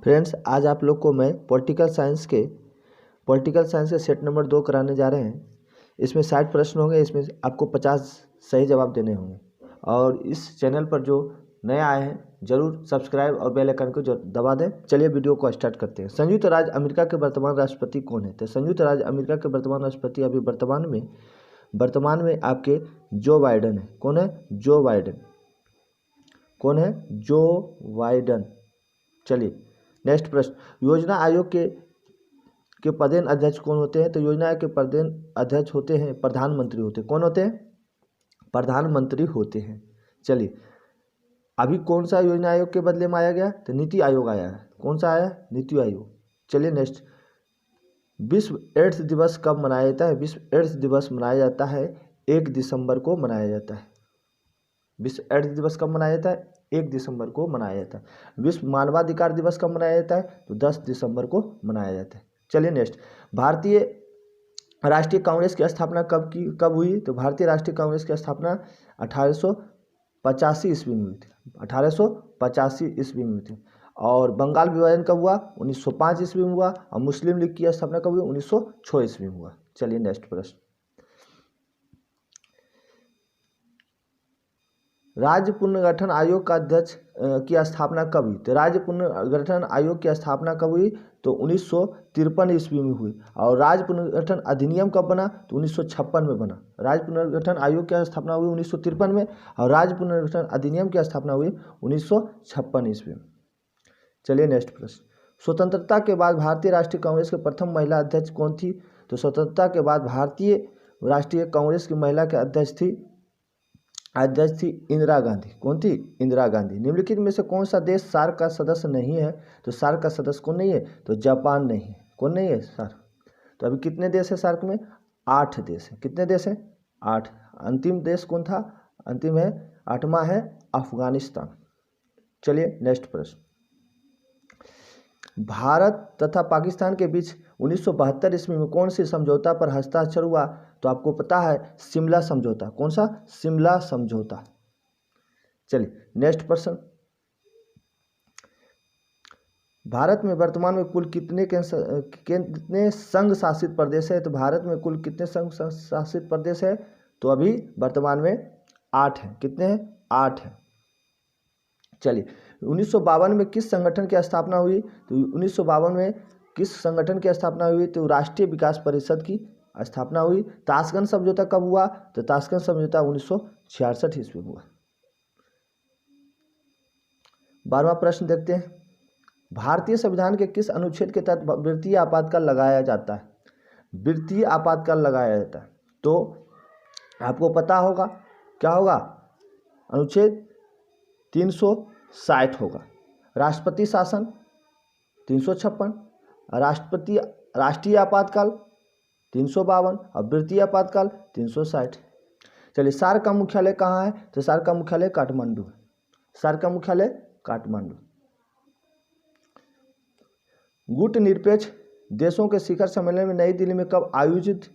Friends, आज आप लोग को मैं पॉलिटिकल साइंस के सेट नंबर 2 कराने जा रहे हैं। इसमें 60 प्रश्न होंगे। इसमें आपको 50 सही जवाब देने होंगे। और इस चैनल पर जो नए आए हैं जरूर सब्सक्राइब और बेल आइकन को दबा दें। चलिए वीडियो को स्टार्ट करते हैं। संयुक्त राज्य अमेरिका के वर्तमान राष्ट्रपति कौन है? तो संयुक्त राज्य अमेरिका के वर्तमान राष्ट्रपति अभी वर्तमान में आपके जो बाइडन है। कौन है? जो बाइडन। कौन है? जो बाइडन। चलिए नेक्स्ट प्रश्न, योजना आयोग के पदेन अध्यक्ष कौन होते हैं? तो योजना आयोग के पदेन अध्यक्ष होते हैं प्रधानमंत्री होते हैं। कौन होते हैं? प्रधानमंत्री होते हैं। चलिए, अभी कौन सा योजना आयोग के बदले में आया गया? तो नीति आयोग आया है। कौन सा आया? नीति आयोग। चलिए नेक्स्ट, विश्व एड्स दिवस कब मनाया जाता है? विश्व एड्स दिवस मनाया जाता है 1 दिसंबर को मनाया जाता है। विश्व एड्स दिवस कब मनाया जाता है? 1 दिसंबर को मनाया जाता है। विश्व मानवाधिकार दिवस कब मनाया जाता है? तो 10 दिसंबर को मनाया जाता है। चलिए नेक्स्ट, भारतीय राष्ट्रीय कांग्रेस की स्थापना कब हुई? तो भारतीय राष्ट्रीय कांग्रेस की स्थापना 1885 ईस्वी में हुई थी। 1885 ईस्वी में हुई थी। और बंगाल विभाजन कब हुआ? 1905 ईस्वी में हुआ। और मुस्लिम लीग की स्थापना कब हुई? 1906 ईस्वी में हुआ। चलिए नेक्स्ट प्रश्न, राज्य पुनर्गठन आयोग का अध्यक्ष की स्थापना कब हुई? तो राज्य पुनर्गठन आयोग की स्थापना कब हुई? तो 1953 ईस्वी में हुई। और राज्य पुनर्गठन अधिनियम कब बना? तो 1956 में बना। राज्य पुनर्गठन आयोग की स्थापना हुई 1953 में और राज्य पुनर्गठन अधिनियम की स्थापना हुई 1956 ईस्वी में। चलिए नेक्स्ट प्रश्न, स्वतंत्रता के बाद भारतीय राष्ट्रीय कांग्रेस के प्रथम महिला अध्यक्ष कौन थी? तो स्वतंत्रता के बाद भारतीय राष्ट्रीय कांग्रेस की महिला के अध्यक्ष थी इंदिरा गांधी। कौन थी? इंदिरा गांधी। निम्नलिखित में से कौन सा देश सार्क का सदस्य नहीं है? तो सार्क का सदस्य कौन नहीं है? तो जापान नहीं है। कौन नहीं है? सार्क। तो अभी कितने देश है सार्क में? 8 देश है। कितने देश है? 8। अंतिम देश कौन था? अंतिम है 8वां है अफगानिस्तान। चलिए नेक्स्ट प्रश्न, भारत तथा पाकिस्तान के बीच 1972 ईस्वी में कौन सी समझौता पर हस्ताक्षर हुआ? तो आपको पता है शिमला समझौता। कौन सा? शिमला समझौता। चलिए नेक्स्ट प्रश्न, भारत में वर्तमान में कुल कितने संघ शासित प्रदेश है? तो भारत में कुल कितने संघ शासित प्रदेश है? तो अभी वर्तमान में 8 है। कितने हैं? 8 है। चलिए, 1952 में किस संगठन की स्थापना हुई? तो 1952 में किस संगठन की स्थापना हुई? तो राष्ट्रीय विकास परिषद की स्थापना हुई। ताशकंद समझौता कब हुआ? तो ताशकंद समझौता 1966 ईस्वी में हुआ। 12वां प्रश्न देखते हैं, भारतीय संविधान के किस अनुच्छेद के तहत वित्तीय आपातकाल लगाया जाता है? वित्तीय आपातकाल लगाया जाता है। तो आपको पता होगा क्या होगा? अनुच्छेद 360 होगा। राष्ट्रपति शासन 356, राष्ट्रीय आपातकाल 352 और वित्तीय आपातकाल 360। चलिए, सार्क का मुख्यालय कहाँ है? तो सार्क का मुख्यालय काठमांडू है। सार्क का मुख्यालय काठमांडू। गुट निरपेक्ष देशों के शिखर सम्मेलन में नई दिल्ली में कब आयोजित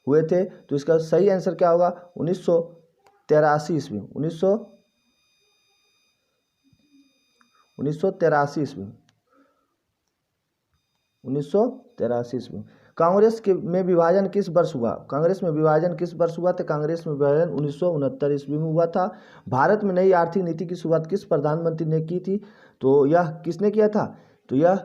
हुए थे? तो इसका सही आंसर क्या होगा? 1983 ईस्वी। 1983 ईस्वी। 1983 ईस्वी। कांग्रेस में विभाजन किस वर्ष हुआ? कांग्रेस में विभाजन किस वर्ष हुआ? तो कांग्रेस में विभाजन 1969 ईस्वी में हुआ था। भारत में नई आर्थिक नीति की शुरुआत किस प्रधानमंत्री ने की थी? तो यह किसने किया था? तो यह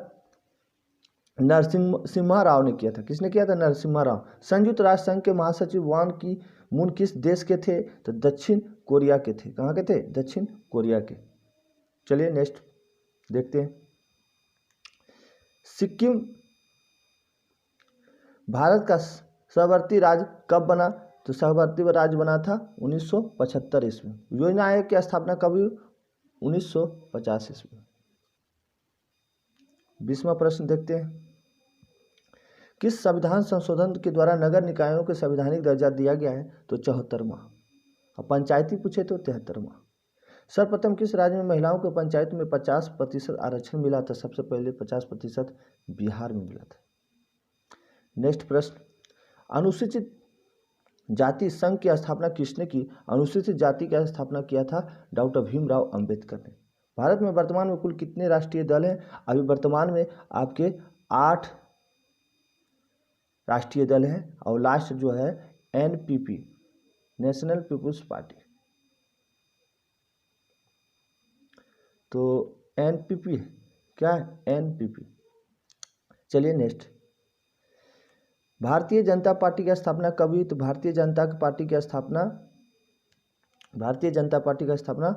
नरसिम्हा राव ने किया था। किसने किया था? नरसिम्हा राव। संयुक्त राष्ट्र संघ के महासचिव वान की मून किस देश के थे? तो दक्षिण कोरिया के थे। कहाँ के थे? दक्षिण कोरिया के। चलिए नेक्स्ट देखते हैं, सिक्किम भारत का सहवर्ती राज्य कब बना? तो सहवर्ती राज्य बना था 1975 ईस्वी। योजना आयोग की स्थापना कब हुई? 1950 ईस्वी। 20वां प्रश्न देखते हैं, किस संविधान संशोधन के द्वारा नगर निकायों को संवैधानिक दर्जा दिया गया है? तो 74वां। और पंचायती पूछे तो 73वां। सर्वप्रथम किस राज्य में महिलाओं को पंचायत में 50% आरक्षण मिला था? सबसे पहले 50% बिहार में मिला था। नेक्स्ट प्रश्न, अनुसूचित जाति संघ की स्थापना किसने की? अनुसूचित जाति की स्थापना किया था डॉक्टर भीमराव अंबेडकर ने। भारत में वर्तमान में कुल कितने राष्ट्रीय दल हैं? अभी वर्तमान में आपके 8 राष्ट्रीय दल हैं और लास्ट जो है एनपीपी, नेशनल पीपुल्स पार्टी। तो एनपीपी क्या है? एनपीपी। चलिए नेक्स्ट, भारतीय जनता पार्टी की स्थापना कब हुई? तो भारतीय जनता पार्टी की स्थापना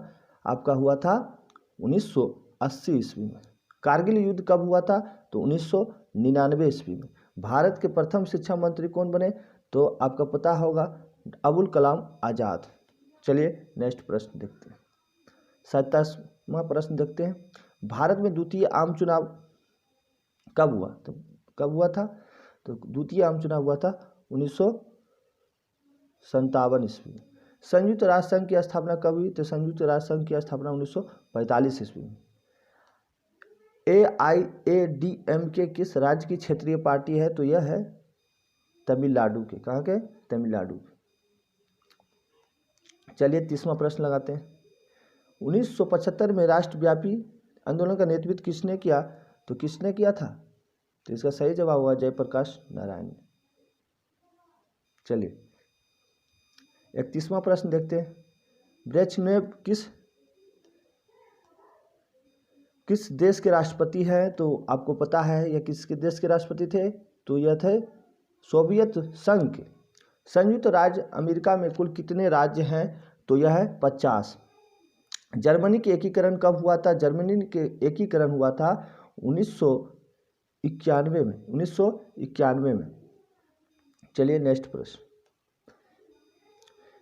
आपका हुआ था 1980 ईस्वी में। कारगिल युद्ध कब हुआ था? तो 1999 ईस्वी में। भारत के प्रथम शिक्षा मंत्री कौन बने? तो आपका पता होगा अबुल कलाम आज़ाद। चलिए नेक्स्ट प्रश्न देखते हैं, 27वां प्रश्न देखते हैं। भारत में द्वितीय आम चुनाव कब हुआ? तो कब हुआ था? तो द्वितीय आम चुनाव हुआ था 1957 ईस्वी में। संयुक्त राष्ट्र संघ की स्थापना कब हुई? तो संयुक्त राष्ट्र संघ की स्थापना 1945 ईस्वी में। AIADMK किस राज्य की क्षेत्रीय पार्टी है? तो यह है तमिलनाडु के। कहाँ के? तमिलनाडु। चलिए 30वां प्रश्न लगाते हैं। 1975 में राष्ट्रव्यापी आंदोलन का नेतृत्व किसने किया? तो किसने किया था? तो इसका सही जवाब हुआ जयप्रकाश नारायण ने। चलिए 31वां प्रश्न देखते हैं। ब्रेजनेव किस देश के राष्ट्रपति हैं? तो आपको पता है यह किसके देश के राष्ट्रपति थे? तो यह थे सोवियत संघ के। संयुक्त राज्य अमेरिका में कुल कितने राज्य हैं? तो यह है 50। जर्मनी के एकीकरण कब हुआ था? जर्मनी के एकीकरण हुआ था 1991 में। 1991 में। चलिए नेक्स्ट प्रश्न,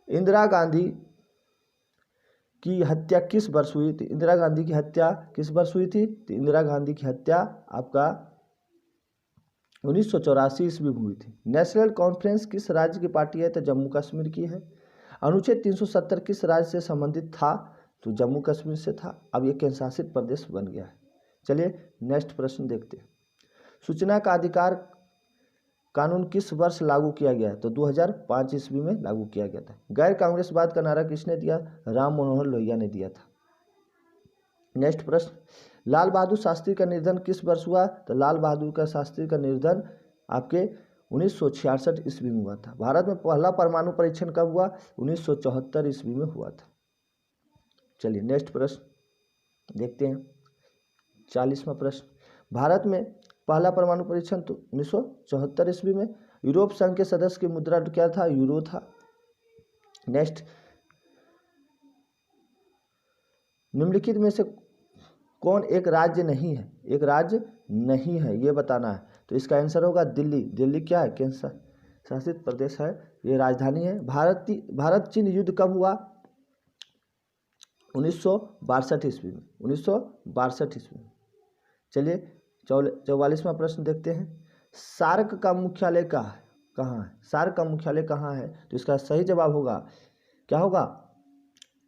इंदिरा गांधी की हत्या किस वर्ष हुई थी? इंदिरा गांधी की हत्या किस वर्ष हुई थी? तो इंदिरा गांधी की हत्या आपका 1984 ईस्वी में हुई थी। नेशनल कॉन्फ्रेंस किस राज्य की पार्टी है? तो जम्मू कश्मीर की है। अनुच्छेद 370 किस राज्य से संबंधित था? तो जम्मू कश्मीर से था। अब ये केंद्र शासित प्रदेश बन गया है। चलिए नेक्स्ट प्रश्न देखते हैं। सूचना का अधिकार कानून किस वर्ष लागू किया गया? तो 2005 ईस्वी में लागू किया गया था। गैर कांग्रेसवाद का नारा किसने दिया? राम मनोहर लोहिया ने दिया था। नेक्स्ट प्रश्न, लाल बहादुर शास्त्री का निधन किस वर्ष हुआ? तो लाल बहादुर शास्त्री का निधन आपके 1966 ईस्वी में हुआ था। भारत में पहला परमाणु परीक्षण कब हुआ? 1974 ईस्वी में हुआ था। चलिए नेक्स्ट प्रश्न देखते हैं, 40वां प्रश्न। भारत में पहला परमाणु परीक्षण तो 1974 ईस्वी में। यूरोप संघ के सदस्य की मुद्रा क्या था? यूरो था। नेक्स्ट, निम्नलिखित में से कौन एक राज्य नहीं है? एक राज्य नहीं है ये बताना है। तो इसका आंसर होगा दिल्ली। दिल्ली क्या है? केंद्र शासित प्रदेश है, ये राजधानी है। भारत चीन युद्ध कब हुआ? 1962 ईस्वी में। 1962 ईस्वी में। चलिए 44वां प्रश्न देखते हैं। सार्क का मुख्यालय कहाँ है? सार्क का मुख्यालय कहाँ है? तो इसका सही जवाब होगा क्या होगा?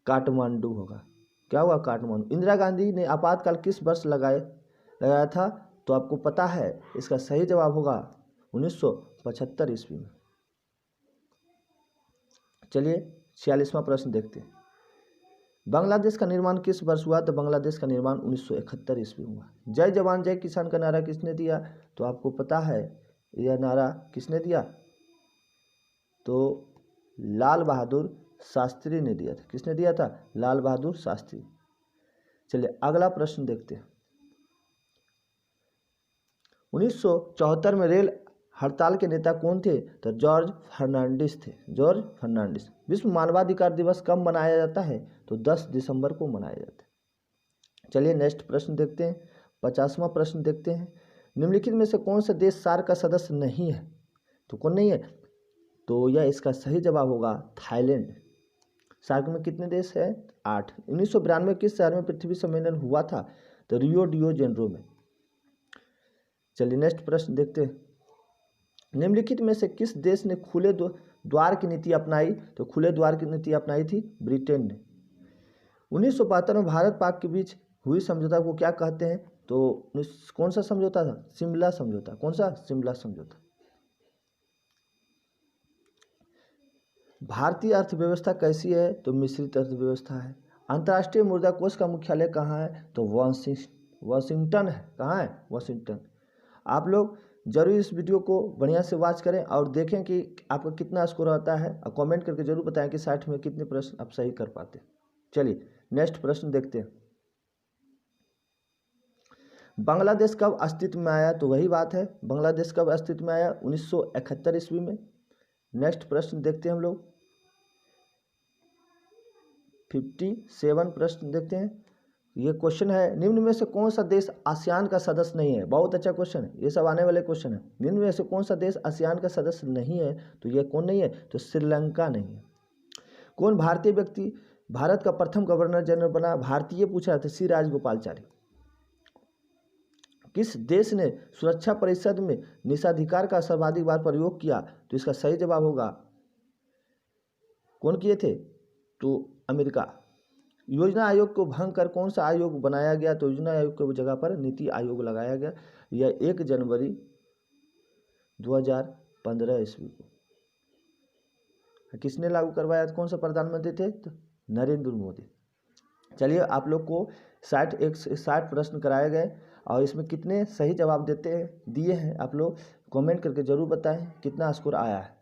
काठमांडू होगा। क्या होगा? काठमांडू। इंदिरा गांधी ने आपातकाल किस वर्ष लगाया था? तो आपको पता है इसका सही जवाब होगा 1975 ईस्वी में। चलिए 46वां प्रश्न देखते हैं। बांग्लादेश का निर्माण किस वर्ष हुआ? तो बांग्लादेश का निर्माण 1971 ईस्वी में हुआ। जय जवान जय किसान का नारा किसने दिया? तो आपको पता है यह नारा किसने दिया? तो लाल बहादुर शास्त्री ने दिया था। किसने दिया था? लाल बहादुर शास्त्री। चलिए अगला प्रश्न देखते हैं। 1974 में रेल हड़ताल के नेता कौन थे? तो जॉर्ज फर्नांडिस थे। जॉर्ज फर्नांडिस। विश्व मानवाधिकार दिवस कब मनाया जाता है? तो 10 दिसंबर को मनाया जाता है। चलिए नेक्स्ट प्रश्न देखते हैं, 50वां प्रश्न देखते हैं। निम्नलिखित में से कौन सा देश सार्क का सदस्य नहीं है? तो कौन नहीं है? तो यह इसका सही जवाब होगा थाईलैंड। सार्क में कितने देश हैं? 8। 1992 में किस शहर में पृथ्वी सम्मेलन हुआ था? तो रियो डी जेनेरो में। चलिए नेक्स्ट प्रश्न देखते हैं। निम्नलिखित में से किस देश ने खुले द्वार की नीति अपनाई? तो खुले द्वार की नीति अपनाई थी ब्रिटेन ने। 1972 में भारत पाक के बीच हुई समझौता को क्या कहते हैं? तो कौन सा समझौता था? शिमला समझौता। कौन सा? शिमला समझौता। भारतीय अर्थव्यवस्था कैसी है? तो मिश्रित अर्थव्यवस्था है। अंतर्राष्ट्रीय मुद्रा कोष का मुख्यालय कहाँ है? तो वाशिंगटन है। कहाँ है? वाशिंगटन। आप लोग जरूर इस वीडियो को बढ़िया से वॉच करें और देखें कि आपका कितना स्कोर आता है, और कमेंट करके जरूर बताएं कि 60 में कितने प्रश्न आप सही कर पाते हैं। चलिए नेक्स्ट प्रश्न देखते हैं। बांग्लादेश कब अस्तित्व में आया? तो वही बात है, बांग्लादेश कब अस्तित्व में आया? 1971 ईस्वी में। नेक्स्ट प्रश्न देखते हैं हम लोग। 57 प्रश्न देखते हैं। ये क्वेश्चन है, निम्न में से कौन सा देश आसियान का सदस्य नहीं है? बहुत अच्छा क्वेश्चन है, ये सब आने वाले क्वेश्चन है। निम्न में से कौन सा देश आसियान का सदस्य नहीं है? तो ये कौन नहीं है? तो श्रीलंका नहीं है। कौन भारतीय व्यक्ति भारत का प्रथम गवर्नर जनरल बना? भारतीय पूछा था, सी राजगोपालचारी। किस देश ने सुरक्षा परिषद में निषेधाधिकार का सर्वाधिक बार प्रयोग किया? तो इसका सही जवाब होगा, कौन किए थे? तो अमेरिका। योजना आयोग को भंग कर कौन सा आयोग बनाया गया? तो योजना आयोग की जगह पर नीति आयोग लगाया गया। यह 1 जनवरी 2015 ईस्वी को किसने लागू करवाया? कौन सा प्रधानमंत्री थे? तो नरेंद्र मोदी। चलिए आप लोग को 60 प्रश्न कराए गए और इसमें कितने सही जवाब दिए हैं आप लोग कमेंट करके ज़रूर बताएं कितना स्कोर आया है।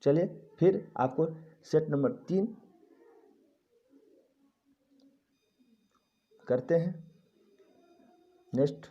चलिए फिर आपको सेट नंबर 3 करते हैं। नेक्स्ट